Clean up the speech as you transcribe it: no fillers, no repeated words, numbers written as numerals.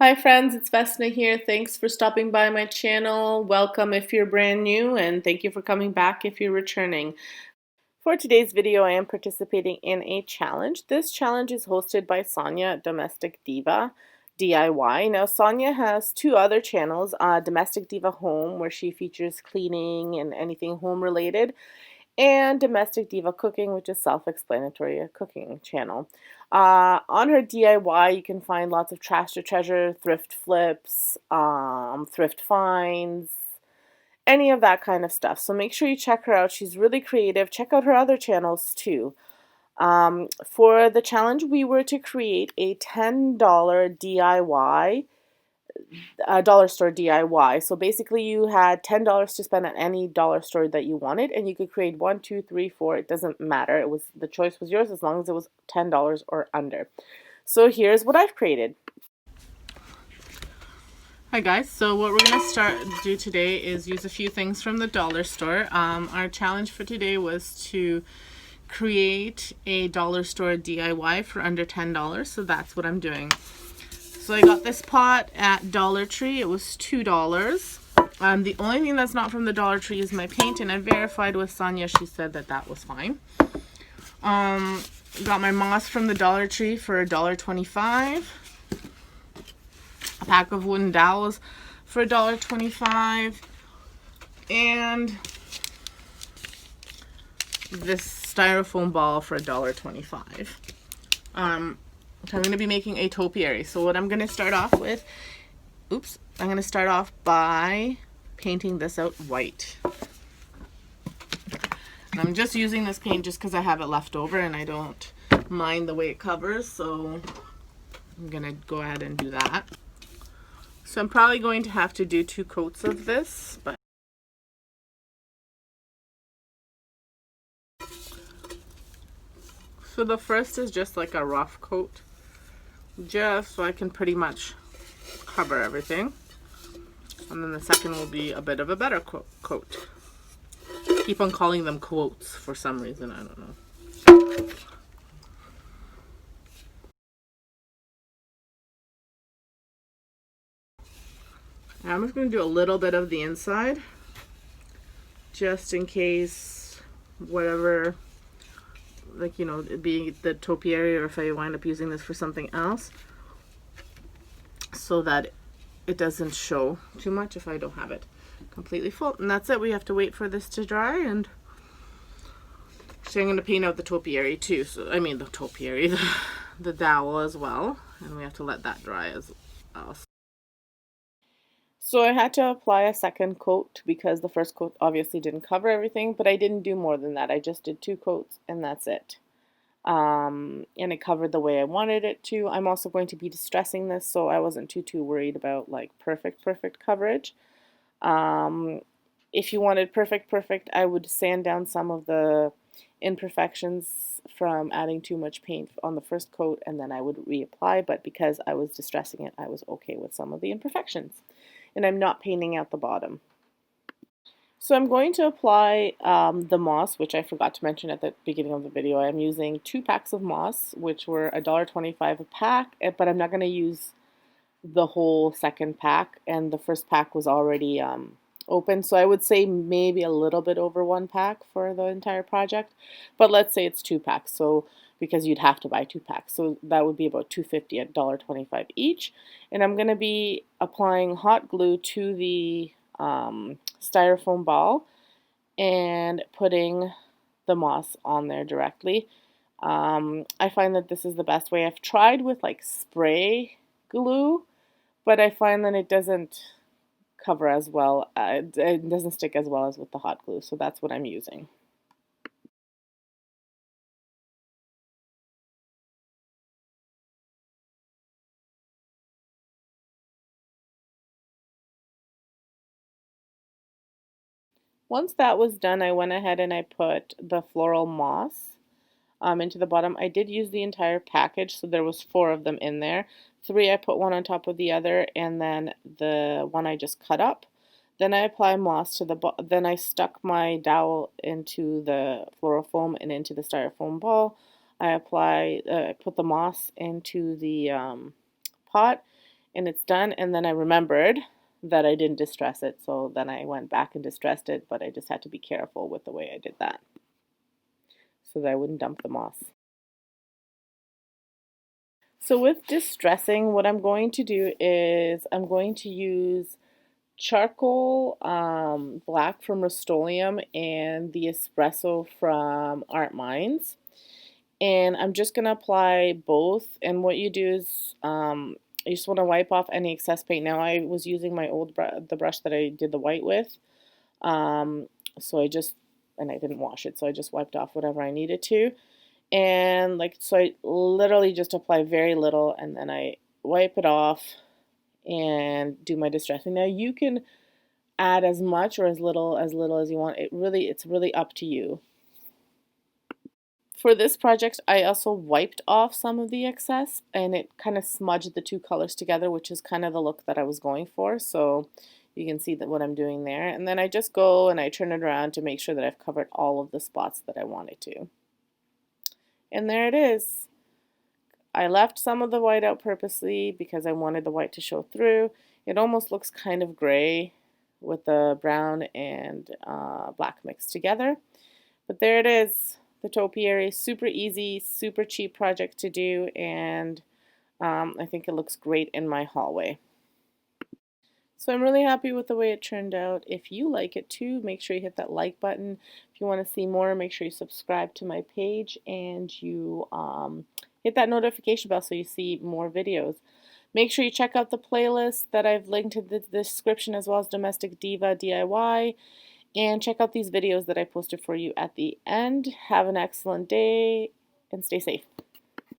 Hi friends, it's Vesna here. Thanks for stopping by my channel. Welcome if you're brand new, and thank you for coming back if you're returning. For today's video, I am participating in a challenge. This challenge is hosted by Sonia at Domestic Diva DIY. Now, Sonia has two other channels, Domestic Diva Home, where she features cleaning and anything home related, and Domestic Diva Cooking, which is self-explanatory, a cooking channel. On her DIY, you can find lots of trash to treasure, thrift flips, thrift finds, any of that kind of stuff. So make sure you check her out. She's really creative. Check out her other channels too. For the challenge, we were to create a $10 DIY dollar store DIY. So basically you had $10 to spend at any dollar store that you wanted, and you could create one, two, three, four. It doesn't matter. The choice was yours as long as it was $10 or under. So here's what I've created. Hi guys, so what we're going to do today is use a few things from the dollar store. Our challenge for today was to create a dollar store DIY for under $10, so that's what I'm doing. So I got this pot at Dollar Tree. It was $2. The only thing that's not from the Dollar Tree is my paint, and I verified with Sonia. She said that that was fine. Got my moss from the Dollar Tree for $1.25. A pack of wooden dowels for $1.25. And this styrofoam ball for $1.25. So I'm going to be making a topiary. So what I'm going to start off with, I'm going to start off by painting this out white. And I'm just using this paint just because I have it left over and I don't mind the way it covers. So I'm going to go ahead and do that. So I'm probably going to have to do 2 coats of this, but so the first is just like a rough coat, just so I can pretty much cover everything. And then the second will be a bit of a better coat. Keep on calling them quotes for some reason, I don't know. Now I'm just going to do a little bit of the inside, just in case whatever, like, you know, it being the topiary, or if I wind up using this for something else, so that it doesn't show too much if I don't have it completely full. And that's it. We have to wait for this to dry, and so I'm going to paint out the topiary too. So I mean the topiary, the dowel as well, and we have to let that dry as well. So I had to apply a second coat because the first coat obviously didn't cover everything, but I didn't do more than that. I just did 2 coats and that's it. And it covered the way I wanted it to. I'm also going to be distressing this, so I wasn't too worried about like perfect coverage. If you wanted perfect, I would sand down some of the imperfections from adding too much paint on the first coat, and then I would reapply, but because I was distressing it, I was okay with some of the imperfections. And I'm not painting out the bottom. So I'm going to apply the moss, which I forgot to mention at the beginning of the video. I'm using 2 packs of moss, which were $1.25 a pack, but I'm not going to use the whole second pack, and the first pack was already open, so I would say maybe a little bit over 1 pack for the entire project, but let's say it's 2 packs, so because you'd have to buy 2 packs, so that would be about $2.50 at $1.25 each. And I'm going to be applying hot glue to the styrofoam ball and putting the moss on there directly. I find that this is the best way. I've tried with like spray glue, but I find that it doesn't cover as well, it doesn't stick as well as with the hot glue, so that's what I'm using. Once that was done, I went ahead and I put the floral moss into the bottom. I did use the entire package, so there was 4 of them in there. 3 I put one on top of the other, and then the one I just cut up. Then I apply moss to the then I stuck my dowel into the floral foam and into the styrofoam ball. I put the moss into the pot, and it's done, and then I remembered that I didn't distress it, so then I went back and distressed it, but I just had to be careful with the way I did that so that I wouldn't dump the moss. So with distressing, what I'm going to do is I'm going to use charcoal black from Rust-Oleum and the espresso from Art Minds. And I'm just going to apply both. And what you do is you just want to wipe off any excess paint. Now I was using my old the brush that I did the white with. So I didn't wash it, so I just wiped off whatever I needed to. And so I literally just apply very little and then I wipe it off and do my distressing. Now you can add as much or as little as you want. It's really up to you. For this project, I also wiped off some of the excess and it kind of smudged the two colors together, which is kind of the look that I was going for. So you can see that what I'm doing there. And then I just go and I turn it around to make sure that I've covered all of the spots that I wanted to. And there it is. I left some of the white out purposely because I wanted the white to show through. It almost looks kind of gray with the brown and black mixed together. But there it is, the topiary. Super easy, super cheap project to do, and I think it looks great in my hallway. So I'm really happy with the way it turned out. If you like it too, make sure you hit that like button. If you want to see more, make sure you subscribe to my page and you hit that notification bell so you see more videos. Make sure you check out the playlist that I've linked in the description, as well as Domestic Diva DIY. And check out these videos that I posted for you at the end. Have an excellent day and stay safe.